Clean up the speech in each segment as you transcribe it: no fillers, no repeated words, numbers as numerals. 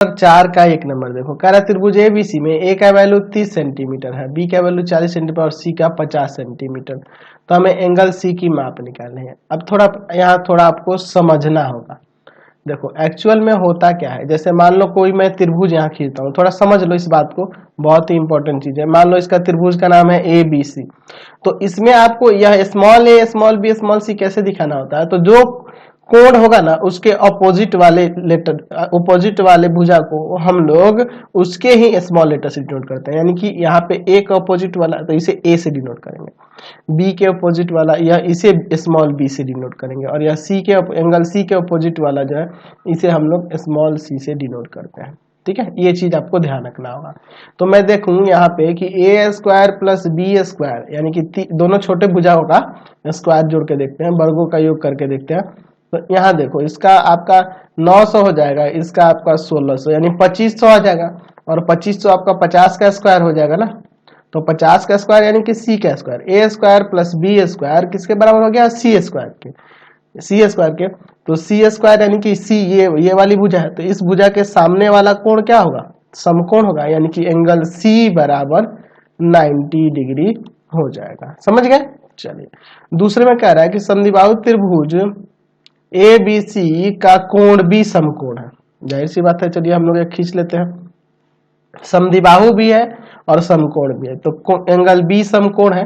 4 का 1 नंबर देखो, कह रहा त्रिभुज एबीसी में ए का वैल्यू 30 सेंटीमीटर है, बी का वैल्यू 40 सेंटीमीटर और सी का 50 सेंटीमीटर। तो हमें एंगल सी की माप निकालनी है। अब यहाँ थोड़ा आपको समझना होगा। देखो एक्चुअल में होता क्या है, जैसे मान लो कोई मैं त्रिभुज यहाँ खींचता हूँ, थोड़ा समझ लो इस बात को, बहुत ही इंपॉर्टेंट चीज है। मान लो इसका त्रिभुज का नाम है ए बी सी, तो इसमें आपको यह स्मॉल ए स्मॉल बी स्मॉल सी कैसे दिखाना होता है, तो जो कोण होगा ना उसके अपोजिट वाले लेटर, अपोजिट वाले भुजा को हम लोग उसके ही स्मॉल लेटर से डिनोट करते हैं। यानी कि यहाँ पे ए का अपोजिट वाला तो इसे ए से डिनोट करेंगे, बी के अपोजिट वाला यह इसे स्मॉल बी से डिनोट करेंगे, और यह सी के एंगल सी के अपोजिट वाला जो है इसे हम लोग स्मॉल सी से डिनोट करते हैं। ठीक है, ये चीज आपको ध्यान रखना होगा। तो मैं देखूं यहाँ पे कि ए स्क्वायर प्लस बी स्क्वायर, यानी कि दोनों छोटे भुजाओं का स्क्वायर जोड़ के देखते हैं, वर्गों का योग करके देखते हैं। तो यहाँ देखो इसका आपका 900 हो जाएगा, इसका आपका 1600 यानी 2500 आ जाएगा, और 2500 आपका 50 का स्क्वायर हो जाएगा ना। तो 50 का स्क्वायर यानी कि सी का स्क्वायर, ए स्क्वायर प्लस बी स्क्वायर किसके बराबर हो गया, सी स्क्वायर के, सी स्क्वायर के। तो सी स्क्वायर यानी कि सी ये वाली भुजा है, तो इस भुजा के सामने वाला कोण क्या होगा, समकोण होगा, यानी कि एंगल सी बराबर 90 डिग्री हो जाएगा। समझ गए। चलिए दूसरे में कह रहा है कि समद्विबाहु त्रिभुज ए बी सी का कोण भी समकोण है। जाहिर सी बात है, चलिए हम लोग एक खींच लेते हैं, समद्विबाहु भी है और समकोण भी है, तो एंगल बी समकोण है।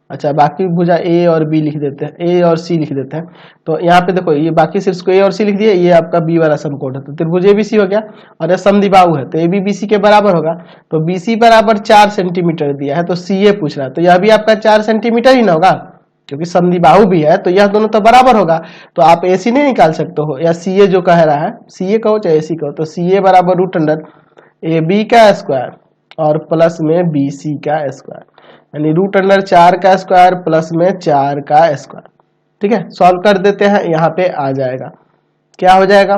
अच्छा बाकी भुजा ए और बी लिख देते हैं, ए और सी लिख देते हैं। तो यहाँ पे देखो ये बाकी सिर्फ ए और सी लिख दिए, ये आपका बी वाला समकोण है, तो त्रिभुज ए बी सी हो गया, और ये समद्विबाहु है तो ए बी सी के बराबर होगा। तो बी सी बराबर 4 सेंटीमीटर दिया है, तो सी ए पूछ रहा है, तो यह भी आपका 4 सेंटीमीटर ही ना होगा, क्योंकि समद्विबाहु भी है तो यह दोनों तो बराबर होगा। तो आप ए सी नहीं निकाल सकते हो, या सी ए जो कह रहा है, सी ए कहो चाहे ए सी कहो, तो सी ए बराबर रूट अंडर ए बी का स्क्वायर और प्लस में बी सी का स्क्वायर, यानी रूट अंडर 4 का स्क्वायर प्लस में 4 का स्क्वायर। ठीक है, सॉल्व कर देते हैं, यहाँ पे आ जाएगा, क्या हो जाएगा,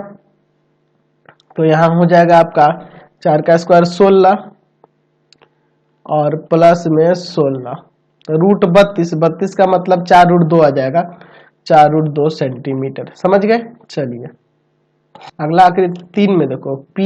तो यहाँ हो जाएगा आपका 4 का स्क्वायर 16 और प्लस में 16, तो रूट 32, 32 का मतलब 4 रूट 2 आ जाएगा, 4 रूट 2 सेंटीमीटर। समझ गए। चलिए अगला आखिरी 3 में देखो, पी